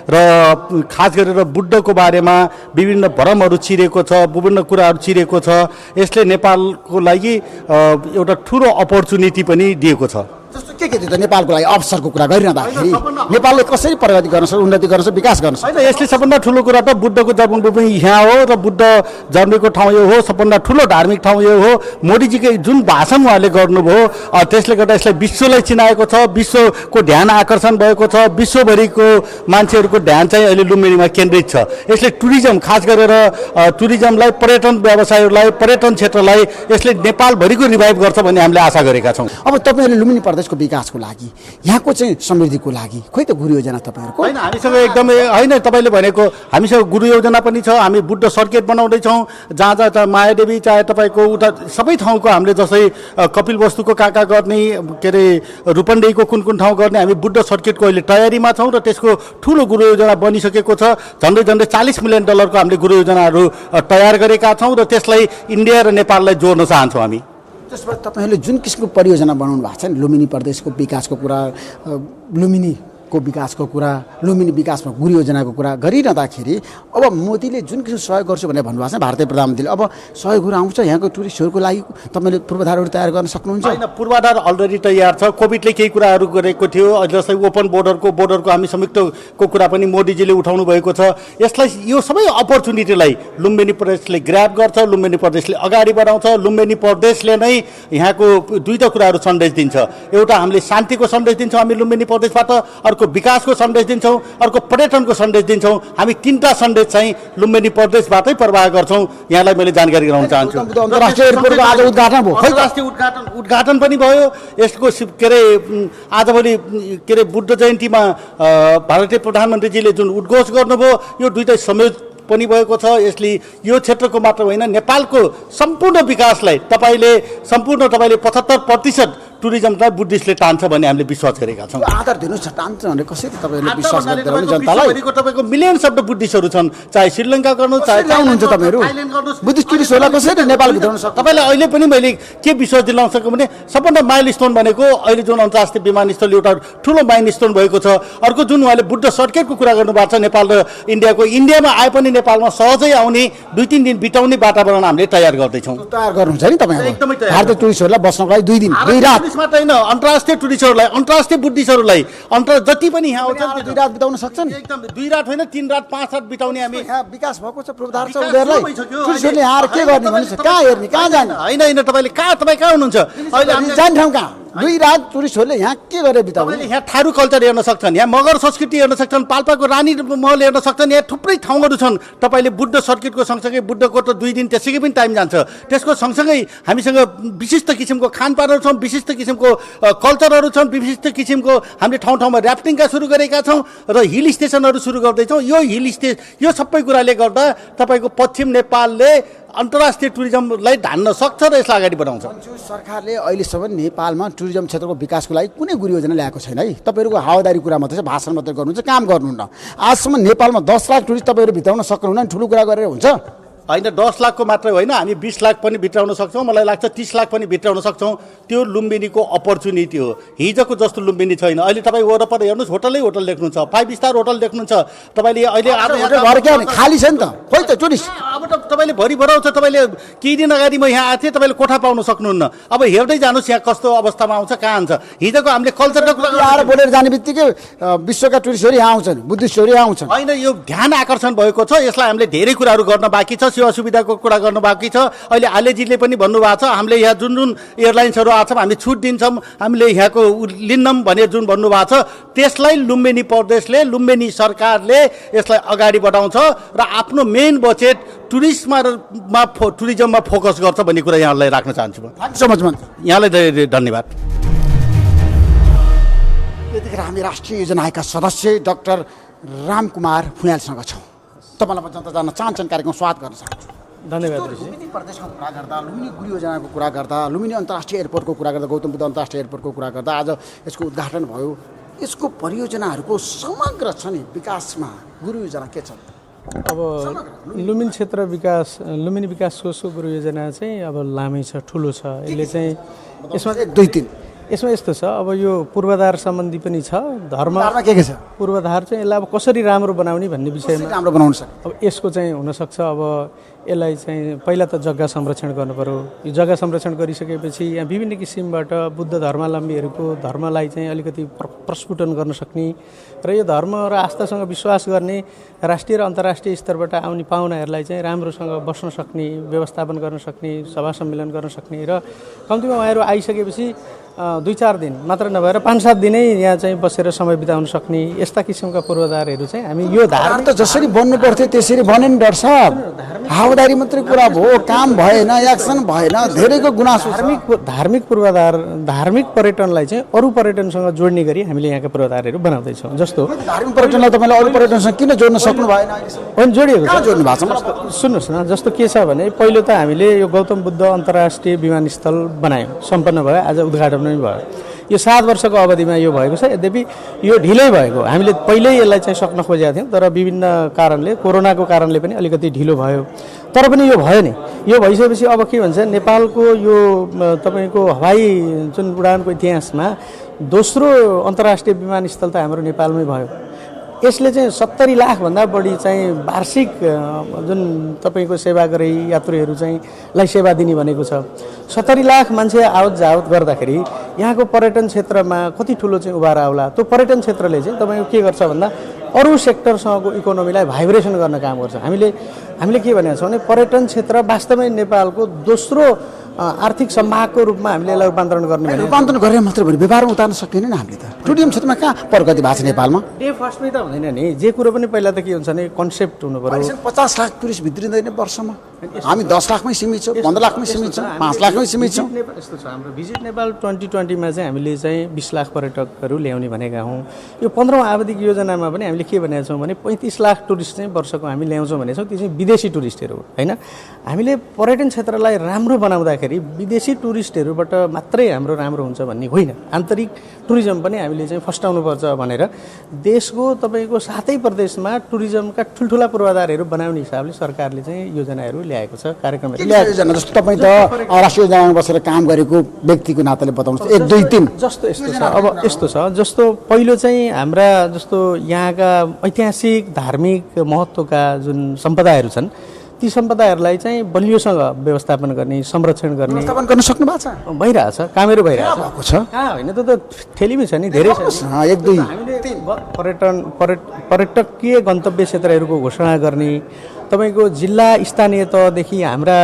र खास गरेर बुद्धको बारेमा विभिन्न भ्रमहरू चिरेको छ, विभिन्न कुराहरू चिरेको छ। यसले नेपालको लागि एउटा ठुलो अपर्च्युनिटी पनि दिएको छ। जस्तो के थियो त नेपालको लागि अवसरको कुरा गरिरहँदाखेरि नेपालले कसरी प्रगति गर्न सक्छ, उन्नति गर्न सक्छ, विकास गर्न सक्छ? होइन, यसले सबभन्दा ठुलो कुरा त बुद्धको जन्मभूमि यहाँ हो र बुद्ध जन्मेको ठाउँ यो हो। सबभन्दा ठुलो धार्मिक ठाउँ यो हो। मोदीजीकै जुन भाषण उहाँले गर्नुभयो त्यसले गर्दा यसलाई विश्वलाई चिनाएको छ, विश्वको ध्यान आकर्षण भएको छ। विश्वभरिको मान्छेहरूको ध्यान चाहिँ अहिले लुम्बिनीमा केन्द्रित छ। यसले टुरिज्म, खास गरेर टुरिज्मलाई, पर्यटन व्यवसायहरूलाई, पर्यटन क्षेत्रलाई यसले नेपालभरिको रिभाइभ गर्छ भन्ने हामीले आशा गरेका छौँ। अब तपाईँहरूले लुम्बिनी प्रदेशको विकासको लागि, यहाँको चाहिँ समृद्धिको लागि खोइ त गुरु योजना तपाईँहरूको? होइन, हामीसँग एकदमै होइन, तपाईँले भनेको हामीसँग गुरु योजना पनि छ। हामी बुद्ध सर्किट बनाउँदैछौँ, जहाँ जहाँ मायादेवी चाहे तपाईँको उता सबै ठाउँको हामीले, जस्तै कपिल वस्तुको कहाँ गर्ने, के अरे रूपन्देहीको कुन ठाउँ गर्ने, हामी बुद्ध सर्किटको अहिले तयारीमा छौँ र त्यसको ठुलो गुरु योजना बनिसकेको छ। झन्डै $40 मिलियन हामीले गुरु योजनाहरू तयार गरेका छौँ र त्यसलाई इन्डिया र नेपाललाई जोड्न चाहन्छौँ हामी। त्यसबाट तपाईँहरूले जुन किसिमको परियोजना बनाउनु भएको छ नि लुम्बिनी प्रदेशको विकासको कुरा लुम्बिनीको विकासको कुरा लुम्बिनी विकासमा गुरु योजनाको कुरा गरिरहँदाखेरि अब मोदीले जुन किसिमको सहयोग गर्छु भनेर भन्नुभएको छ भारतीय प्रधानमन्त्रीले अब सहयोगहरू आउँछ यहाँको टुरिस्टहरूको लागि तपाईँले पूर्वाधारहरू तयार गर्न सक्नुहुन्छ होइन पूर्वाधार अलरेडी तयार छ कोभिडले केही कुराहरू गरेको थियो जस्तै ओपन बोर्डरको हामी संयुक्तको कुरा पनि मोदीजीले उठाउनु भएको छ यसलाई यो सबै अपर्च्युनिटीलाई लुम्बिनी प्रदेशले ग्र्याब गर्छ लुम्बिनी प्रदेशले अगाडि बढाउँछ लुम्बिनी प्रदेशले नै यहाँको दुईटा कुराहरू सन्देश दिन्छ एउटा हामीले शान्तिको सन्देश दिन्छौँ हामी लुम्बिनी प्रदेशबाट अर्को विकासको सन्देश दिन्छौँ अर्को पर्यटनको सन्देश दिन्छौँ हामी तीनटा सन्देश चाहिँ लुम्बिनी प्रदेशबाटै प्रवाह गर्छौँ यहाँलाई मैले जानकारी गराउन चाहन्छु अन्तर्राष्ट्रिय एयरपोर्टको आज उद्घाटन भयो अन्तर्राष्ट्रिय उद्घाटन पनि भयो यसको के अरे आजभोलि के अरे बुद्ध जयन्तीमा भारतीय प्रधानमन्त्रीजीले जुन उद्घोष गर्नुभयो यो दुईटै संयोज पनि भएको छ यसले यो क्षेत्रको मात्र होइन नेपालको सम्पूर्ण विकासलाई तपाईँले 75% टुरिज्मलाई बुद्धिस्टले टान्छ भन्ने हामीले विश्वास गरेका छौँ आधार दिनुहोस् न टान्छ भने कसरी तपाईँहरूले विश्वास गर्दैन जनतालाई तपाईँको मिलियन शब्द बुद्धिस्टहरू छन् चाहे श्रीलङ्का गर्नु चाहे ल्याउनुहुन्छ तपाईँहरू बुद्धिस्ट टुरिस्टहरूलाई कसरी नेपाल भित्राउन सक्छ तपाईँलाई अहिले पनि मैले के विश्वास दिलाउन सकौँ भने सबभन्दा माइलस्टोन भनेको अहिले जुन अन्तर्राष्ट्रिय विमानस्थल एउटा ठुलो माइलस्टोन भएको छ अर्को जुन उहाँले बुद्ध सर्किटको कुरा गर्नुभएको छ नेपाल र इन्डियामा आए पनि नेपालमा सहजै आउने 2-3 दिन बिताउने वातावरण हामीले तयार गर्दैछौँ तयार गर्नुहुन्छ नि तपाईँ एकदमै तयार भारतीय टुरिस्टहरूलाई बस्नको लागि 2 दिन 2 रात मात्र होइन अन्तर्राष्ट्रिय टुरिस्टहरूलाई अन्तर्राष्ट्रिय बुद्धिस्टहरूलाई जति पनि यहाँ आउँछन् 2 रात बिताउन सक्छन् एकदम 2 रात होइन 3 रात 5 रात बिताउने हामी यहाँ विकास भएको छ पूर्वाधार छ उनीहरूलाई टुरिस्टहरूले यहाँ के गर्ने भन्ने कहाँ हेर्ने कहाँ जाने होइन तपाईँ कहाँ हुनुहुन्छ अहिले हामी जाने ठाउँ कहाँ 2 रात टुरिस्टहरूले यहाँ के गरेर बिताउने तपाईँले यहाँ थारू कल्चर हेर्न सक्छन् यहाँ मगर संस्कृति हेर्न सक्छन् पाल्पाको रानी महल हेर्न सक्छन् यहाँ थुप्रै ठाउँहरू छन् तपाईँले बुद्ध सर्किटको सँगसँगै बुद्धको त 2 दिन त्यसैकै पनि टाइम जान्छ त्यसको सँगसँगै हामीसँग विशिष्ट किसिमको खानपानहरू छन् विशिष्ट किसिमको कल्चरहरू छन् विशिष्ट किसिमको हामीले ठाउँमा ऱ्याफ्टिङका सुरु गरेका छौँ र हिल स्टेसनहरू सुरु गर्दैछौँ यो सबै कुराले गर्दा तपाईँको पश्चिम नेपालले अन्तर्राष्ट्रिय टुरिज्मलाई धान्न सक्छ र यसलाई अगाडि बढाउँछ सरकारले अहिलेसम्म नेपालमा टुरिज्म क्षेत्रको विकासको लागि कुनै गुरु योजना ल्याएको छैन है तपाईँहरूको हावादारी कुरा मात्रै छ भाषण मात्रै गर्नुहुन्छ काम गर्नुहुन्न आजसम्म नेपालमा 10 लाख टुरिस्ट तपाईँहरू भित्राउन सक्नुहुन्न ठुलो कुरा गरेर हुन्छ होइन 10 लाखको मात्रै होइन हामी 20 लाख पनि भित्राउन सक्छौँ मलाई लाग्छ 30 लाख पनि भित्राउन सक्छौँ त्यो लुम्बिनीको अपर्च्युनिटी हो हिजोको जस्तो लुम्बिनी छैन अहिले तपाईँ वरपर हेर्नुहोस् होटल देख्नुहुन्छ 5 स्टार होटल देख्नुहुन्छ तपाईँले अहिले खाली छ नि त खोइ त टुरिस्ट अब त तपाईँले भरि भराउँछ तपाईँले केही दिन अगाडि म यहाँ आएको थिएँ तपाईँले कोठा पाउन सक्नुहुन्न अब हेर्दै जानुहोस् यहाँ कस्तो अवस्थामा आउँछ कहाँ आउँछ हिजोको हामीले कल्चरको कुरा आएर बोलेर जाने बित्तिकै विश्वका टुरिस्टहरू यहाँ आउँछन् बुद्धिस्टहरू यहाँ आउँछन् होइन यो ध्यान आकर्षण भएको छ यसलाई हामीले धेरै कुराहरू गर्न बाँकी छ सेवा सुविधाको कुरा गर्नु बाँकी छ अहिले आलेजीले पनि भन्नुभएको छ हामीले यहाँ जुन एयरलाइन्सहरू आएको छ हामी छुट दिन्छौँ हामीले यहाँको लिन्नम भनेर जुन भन्नुभएको छ त्यसलाई लुम्बिनी प्रदेशले लुम्बिनी सरकारले यसलाई अगाडि बढाउँछ र आफ्नो मेन बजेट टुरिज्ममा फोकस गर्छ भन्ने कुरा यहाँलाई राख्न चाहन्छु म यहाँलाई धेरै धन्यवाद यतिखेर हामी राष्ट्रिय योजना आयोगका सदस्य डाक्टर रामकुमार फुयालसँग छौँ तपाईँलाई जनता जान्न चाहन्छन् कार्यक्रम स्वागत गर्न चाहन्छु धन्यवाद लुम्बिनी प्रदेशको कुरा गर्दा लुम्बिनी गुरु योजनाको कुरा गर्दा लुम्बिनी अन्तर्राष्ट्रिय एयरपोर्टको कुरा गर्दा गौतम बुद्ध अन्तर्राष्ट्रिय एयरपोर्टको कुरा गर्दा आज यसको उद्घाटन भयो यसको परियोजनाहरूको समग्र छ नि विकासमा गुरु योजना के छ अब लुम्बिनी विकास कोषको गुरु योजना चाहिँ अब लामै छ ठुलो छ यसले चाहिँ यसमा 2-3 यसमा यस्तो छ अब यो पूर्वाधार सम्बन्धी पनि छ धर्ममा के छ पूर्वाधार चाहिँ यसलाई अब कसरी राम्रो बनाउने भन्ने विषयमा राम्रो बनाउन सक्छ अब यसको चाहिँ हुनसक्छ अब यसलाई चाहिँ पहिला त जग्गा संरक्षण गर्नु पर्यो यो जग्गा संरक्षण गरिसकेपछि यहाँ विभिन्न किसिमबाट बुद्ध धर्मावलम्बीहरूको धर्मलाई चाहिँ अलिकति प्रस्फुटन गर्न सक्ने र यो धर्म र आस्थासँग विश्वास गर्ने राष्ट्रिय र अन्तर्राष्ट्रिय स्तरबाट आउने पाहुनाहरूलाई चाहिँ राम्रोसँग बस्न सक्ने व्यवस्थापन गर्न सक्ने सभा सम्मेलन गर्न सक्ने र कम्तीमा उहाँहरू आइसकेपछि 2-4 दिन मात्र नभएर 5-7 दिनै यहाँ चाहिँ बसेर समय बिताउन सक्ने यस्ता किसिमका पूर्वाधारहरू चाहिँ हामी यो धार्मिक त जसरी बन्नु पर्थ्यो त्यसरी बने नि डाक्टर साहब हावादारी मात्रै कुरा भयो काम भएन एक्सन भएन धेरैको गुनासो धार्मिक पूर्वाधार धार्मिक पर्यटनलाई चाहिँ अरू पर्यटनसँग जोड्ने गरी हामीले यहाँका पूर्वाधारहरू बनाउँदैछौँ जस्तो धार्मिक पर्यटनलाई तपाईँले अरू पर्यटनसँग किन जोड्न सक्नु भएन होइन जोडिएको छ जोड्नु भएको छ सुन्नुहोस् न जस्तो के छ भने पहिलो त हामीले यो गौतम बुद्ध अन्तर्राष्ट्रिय विमानस्थल बनायौँ सम्पन्न भयो आज उद्घाटन भयो यो 7 वर्षको अवधिमा यो भएको छ। यद्यपि यो ढिलै भएको, हामीले पहिल्यै यसलाई चाहिँ सक्न खोजेका थियौँ, तर विभिन्न कारणले, कोरोनाको कारणले पनि अलिकति ढिलो भयो। तर पनि यो भयो नि। यो भइसकेपछि अब के भन्छ, नेपालको यो तपाईँको हवाई जुन उडानको इतिहासमा दोस्रो अन्तर्राष्ट्रिय विमानस्थल त हाम्रो नेपालमै भयो। यसले चाहिँ 70 लाखभन्दा बढी चाहिँ वार्षिक जुन तपाईँको सेवा गरे यात्रुहरू चाहिँ लाई सेवा दिने भनेको छ। 70 लाख मान्छे आवत जावत गर्दाखेरि यहाँको पर्यटन क्षेत्रमा कति ठुलो चाहिँ उभार आउला। त्यो पर्यटन क्षेत्रले चाहिँ तपाईँको के गर्छ भन्दा अरू सेक्टरसँगको इकोनोमीलाई भाइब्रेसन गर्न काम गर्छ। हामीले के भनेको छौँ भने पर्यटन क्षेत्र वास्तवमै नेपालको दोस्रो आर्थिक सम्भागको रूपमा हामीले यसलाई रूपान्तरण गर्ने भने रूपान्तरण गरेर मात्रै भने व्यापारमा उतार्न सकिएन नि हामीले त। टुरिज्म क्षेत्रमा कहाँ प्रगति भएको छ नेपालमा? डे फर्स्टमै त हुँदैन नि। जे कुरो पनि पहिला त के हुन्छ भने कन्सेप्ट हुनु पर्यो। 50 लाख टुरिस्ट भित्रिँदैन वर्षमा। हामी 10 लाखमै सीमित छौँ, 15 लाखमै सीमित छौँ, 5 लाखमै सीमित छौँ। यस्तो छ हाम्रो भिजिट नेपाल 2020मा चाहिँ हामीले चाहिँ 20 लाख पर्यटकहरू ल्याउने भनेका हौँ। यो 15औं आवधिक योजनामा पनि हामीले के भनेका छौँ भने 35 लाख टुरिस्ट चाहिँ वर्षको हामी ल्याउँछौँ भनेको छौँ। त्यो चाहिँ विदेशी टुरिस्टहरू होइन। हामीले पर्यटन क्षेत्रलाई राम्रो बनाउँदाखेरि विदेशी टुरिस्टहरूबाट मात्रै हाम्रो राम्रो हुन्छ भन्ने होइन, आन्तरिक टुरिज्म पनि हामीले चाहिँ फस्टाउनुपर्छ भनेर देशको तपाईँको 7 प्रदेशमा टुरिज्मका ठुल्ठुला पूर्वाधारहरू बनाउने हिसाबले सरकारले चाहिँ योजनाहरू ल्याएको छ, कार्यक्रमहरू ल्याएको छ। जस्तो तपाईँ त राष्ट्रिय योजनामा बसेर काम गरेको व्यक्तिको नाताले बताउनुहोस् 1 2 3 जस्तो यस्तो छ। अब यस्तो छ, जस्तो पहिलो चाहिँ हाम्रा जस्तो यहाँका ऐतिहासिक धार्मिक महत्त्वका जुन सम्पदाहरू छन् ती सम्पदाहरूलाई चाहिँ बलियोसँग व्यवस्थापन गर्ने, संरक्षण गर्ने, व्यवस्थापन गर्न सक्नु भएको छ? भइरहेछ, कामहरू भइरहेछ छ। कहाँ होइन, त ठेलीमै छ नि, धेरै छ। 1 2 पर्यटकीय गन्तव्य क्षेत्रहरूको घोषणा गर्ने, तपाईँको जिल्ला स्थानीय तहदेखि हाम्रा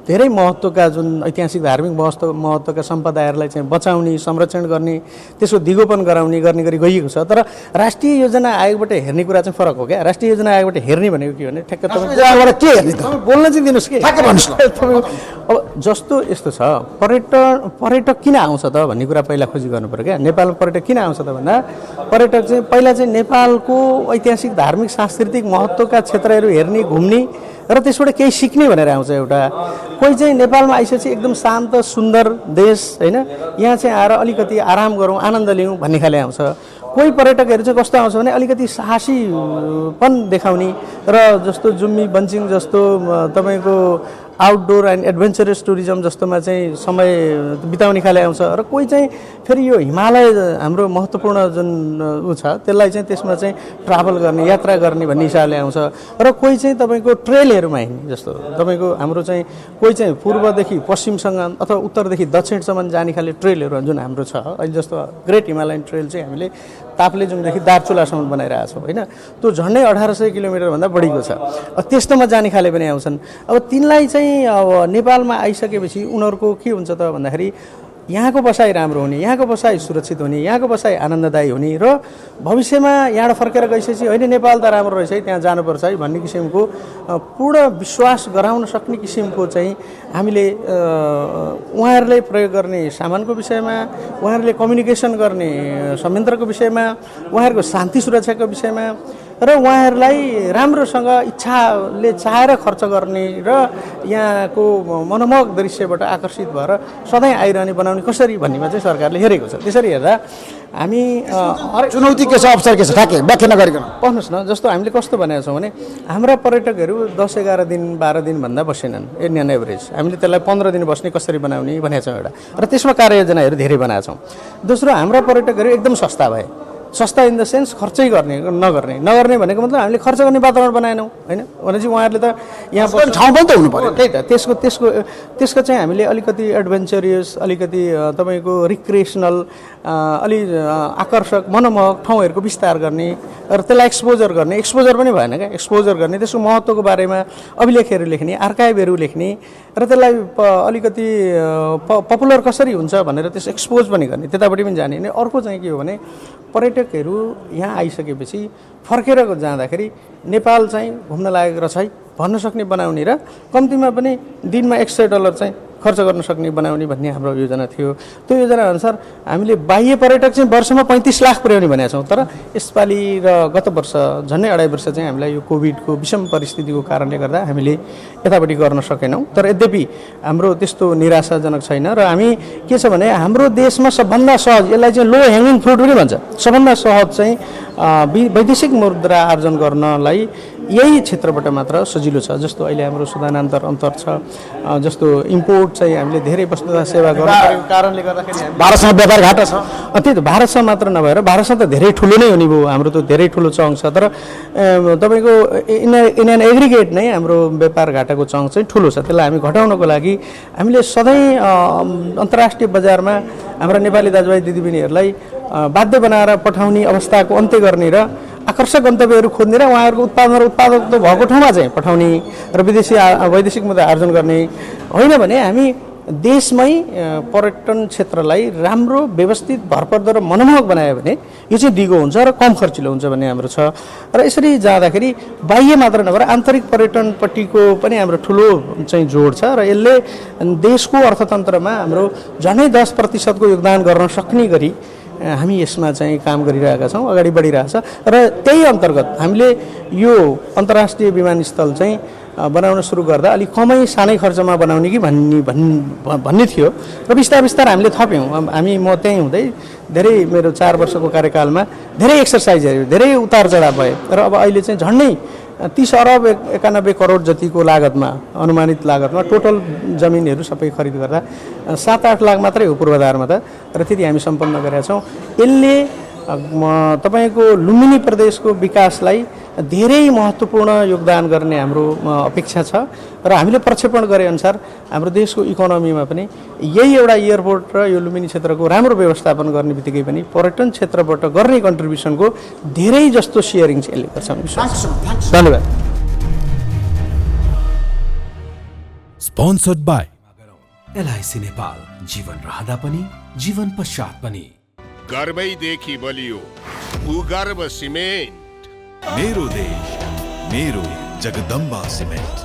धेरै महत्त्वका जुन ऐतिहासिक धार्मिक महत्त्वका सम्पदाहरूलाई चाहिँ बचाउने, संरक्षण गर्ने, त्यसको दिगोपन गराउने गर्ने गरी गइएको छ। तर राष्ट्रिय योजना आयोगबाट हेर्ने कुरा चाहिँ फरक हो क्या। राष्ट्रिय योजना आयोगबाट हेर्ने भनेको के भने ठ्याक्क तपाईँ के हेर्ने त? बोल्न चाहिँ दिनुहोस् कि ठ्याक्क भन्नुहोस्। अब जस्तो यस्तो छ, पर्यटक किन आउँछ त भन्ने कुरा पहिला खोजी गर्नु पर्यो क्या। नेपालमा पर्यटक किन आउँछ त भन्दा पर्यटक चाहिँ पहिला चाहिँ नेपालको ऐतिहासिक धार्मिक सांस्कृतिक महत्त्वका क्षेत्रहरू हेर्ने, घुम्ने र त्यसबाट केही सिक्ने भनेर आउँछ। एउटा कोही चाहिँ नेपालमा आइसकेपछि एकदम शान्त सुन्दर देश होइन, यहाँ चाहिँ आएर अलिकति आराम गरौँ, आनन्द लिउँ भन्ने खाले आउँछ। कोही पर्यटकहरू चाहिँ कस्तो आउँछ भने अलिकति साहसीपन देखाउने र जस्तो जुम्मी बन्चिङ जस्तो तपाईँको आउटडोर एन्ड एडभेन्चरस टुरिज्म जस्तोमा चाहिँ समय बिताउने खाले आउँछ। र कोही चाहिँ फेरि यो हिमालय हाम्रो महत्त्वपूर्ण जुन ऊ छ त्यसलाई चाहिँ त्यसमा चाहिँ ट्राभल गर्ने, यात्रा गर्ने भन्ने हिसाबले आउँछ। र कोही चाहिँ तपाईँको ट्रेलहरूमा हिँड्ने, जस्तो तपाईँको हाम्रो चाहिँ कोही चाहिँ पूर्वदेखि पश्चिमसँग अथवा उत्तरदेखि दक्षिणसम्म जाने खाले ट्रेलहरू जुन हाम्रो छ अहिले, जस्तो ग्रेट हिमालयन ट्रेल चाहिँ हामीले ताप्लेजुङदेखि दार्चुलासम्म बनाइरहेको छौँ होइन। त्यो झन्डै 1800 किलोमिटरभन्दा बढीको छ। त्यस्तोमा जाने खाले पनि आउँछन्। अब तिनलाई चाहिँ अब नेपालमा आइसकेपछि उनीहरूको के हुन्छ त भन्दाखेरि यहाँको बसाइ राम्रो हुने, यहाँको बसाइ सुरक्षित हुने, यहाँको बसाइ आनन्ददायी हुने र भविष्यमा यहाँबाट फर्केर गइसकेपछि होइन नेपाल त राम्रो रहेछ है, त्यहाँ जानुपर्छ है भन्ने किसिमको पूर्ण विश्वास गराउन सक्ने किसिमको चाहिँ हामीले उहाँहरूले प्रयोग गर्ने सामानको विषयमा, उहाँहरूले कम्युनिकेसन गर्ने संयन्त्रको विषयमा, उहाँहरूको शान्ति सुरक्षाको विषयमा र उहाँहरूलाई राम्रोसँग इच्छाले चाहेर खर्च गर्ने र यहाँको मनमोहक दृश्यबाट आकर्षित भएर सधैँ आइरहने बनाउने कसरी भन्नेमा चाहिँ सरकारले हेरेको छ। त्यसरी हेर्दा हामी चुनौती के छ, अवसर के छ, ठ्याक्कै व्याख्या नगरिकन भन्नुहोस् न। जस्तो हामीले कस्तो भनेका छौँ भने हाम्रा पर्यटकहरू 10-11 दिन 12 दिनभन्दा बसेनन् एन एभरेज। हामीले त्यसलाई 15 दिन बस्ने कसरी बनाउने भनेको छौँ एउटा, र त्यसमा कार्ययोजनाहरू धेरै बनाएको छौँ। दोस्रो, हाम्रा पर्यटकहरू एकदम सस्ता भए। सस्ता इन द सेन्स खर्चै नगर्ने भनेको मतलब हामीले खर्च गर्ने वातावरण बनाएनौँ होइन। भनेपछि उहाँहरूले त यहाँ ठाउँ पनि त हुनु पर्यो। त्यही त त्यसको चाहिँ हामीले अलिकति एडभेन्चरियस, अलिकति तपाईँको रिक्रिएसनल, अलि आकर्षक मनमोहक ठाउँहरूको विस्तार गर्ने र त्यसलाई एक्सपोजर पनि भएन क्या, एक्सपोजर गर्ने, त्यसको महत्त्वको बारेमा अभिलेखहरू लेख्ने, आर्काइभहरू लेख्ने र त्यसलाई अलिकति पपुलर कसरी हुन्छ भनेर त्यस एक्सपोज पनि गर्ने, त्यतापट्टि पनि जाने। अनि अर्को चाहिँ के हो भने पर्यटकहरू यहाँ आइसकेपछि फर्केर जाँदाखेरि नेपाल चाहिँ घुम्न लागेको रहेछ है भर्न सक्ने बनाउने र कम्तीमा पनि दिनमा $100 चाहिँ खर्च गर्न सक्ने बनाउने भन्ने हाम्रो योजना थियो। त्यो योजना अनुसार हामीले बाह्य पर्यटक चाहिँ वर्षमा 35 लाख पुर्याउने भनेका छौँ। तर यसपालि र गत वर्ष झन्डै 2.5 वर्ष चाहिँ हामीलाई यो कोभिडको विषम परिस्थितिको कारणले गर्दा हामीले यतापट्टि गर्न सकेनौँ। तर यद्यपि हाम्रो त्यस्तो निराशाजनक छैन र हामी के छ भने हाम्रो देशमा सबभन्दा सहज, यसलाई चाहिँ लो ह्याङ्गिङ फ्रुट पनि भन्छ, सबभन्दा सहज चाहिँ वैदेशिक मुद्रा आर्जन गर्नलाई यही क्षेत्रबाट मात्र सजिलो छ। जस्तो अहिले हाम्रो सुधानान्तर अन्तर छ, जस्तो इम्पोर्ट चाहिँ हामीले धेरै वस्तु तथा सेवा गर्नु कारणले गर्दाखेरि भारतसँग व्यापार घाटा छ। त्यही त भारतसँग मात्र नभएर भारतसँग त धेरै ठुलो नै हुने भयो, हाम्रो त धेरै ठुलो चङ्क छ। तर तपाईँको इन एन एग्रिगेट नै हाम्रो व्यापार घाटाको चङ्क चाहिँ ठुलो छ। त्यसलाई हामी घटाउनको लागि हामीले सधैँ अन्तर्राष्ट्रिय बजारमा हाम्रा नेपाली दाजुभाइ दिदीबहिनीहरूलाई बाध्य बनाएर पठाउने अवस्थाको अन्त्य गर्ने र आकर्षक गन्तव्यहरू खोज्ने र उहाँहरूको उत्पादकता भएको ठाउँमा चाहिँ पठाउने र वैदेशिक मुद्रा आर्जन गर्ने होइन भने हामी देशमै पर्यटन क्षेत्रलाई राम्रो व्यवस्थित भरपर्दो र मनमोहक बनायो भने यो चाहिँ दिगो हुन्छ र कम खर्चिलो हुन्छ भन्ने हाम्रो छ। र यसरी जाँदाखेरि बाह्य मात्र नभएर आन्तरिक पर्यटनपट्टिको पनि हाम्रो ठुलो चाहिँ जोड छ र यसले देशको अर्थतन्त्रमा हाम्रो झन्डै 10% को योगदान गर्न सक्ने गरी हामी यसमा चाहिँ काम गरिरहेका छौँ, अगाडि बढिरहेछ। र त्यही अन्तर्गत हामीले यो अन्तर्राष्ट्रिय विमानस्थल चाहिँ बनाउन सुरु गर्दा अलिक कमै सानै खर्चमा बनाउने कि भन्ने थियो र बिस्तारै हामीले थप्यौँ। म त्यहीँ हुँदै धेरै मेरो 4 वर्षको कार्यकालमा धेरै एक्सर्साइजहरू, धेरै उतार चढाव भए र अब अहिले चाहिँ झन्डै 30 अरब 91 करोड जतिको लागतमा, अनुमानित लागतमा टोटल जमिनहरू सबै खरिद गर्दा 7-8 लाख मात्रै हो पूर्वाधारमा त, र त्यति हामी सम्पन्न गरेका छौँ। यसले तपाईँको लुम्बिनी प्रदेशको विकासलाई धेरै महत्त्वपूर्ण योगदान गर्ने हाम्रो अपेक्षा छ र हामीले प्रक्षेपण गरे अनुसार हाम्रो देशको इकोनोमीमा पनि यही एउटा एयरपोर्ट र यो लुम्बिनी क्षेत्रको राम्रो व्यवस्थापन गर्ने बित्तिकै पनि पर्यटन क्षेत्रबाट गर्ने कन्ट्रिब्युसनको धेरै जस्तो सेयरिङ चाहिँ यसले गर्छ। धन्यवाद। Sponsored by LIC नेपाल, जीवन रहँदा पनि जीवन पश्चात पनि। गर्वैदेखि बलियो भूगर्भ सिमेन्ट। मेरो देश मेरो जगदम्बा सिमेन्ट।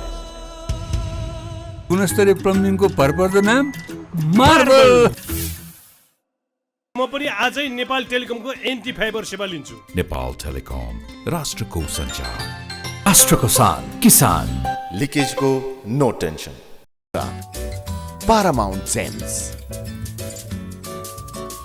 गुणस्तरीय प्लम्बिङको भरपर्दो नाम मार्बल। म पनि आजै नेपाल टेलिकमको एन्टी फाइबर सेवा लिन्छु। नेपाल टेलिकम, राष्ट्रको सञ्चार। राष्ट्रको शान, किसान। लिकेजको नो टेन्सन। Paramount Sense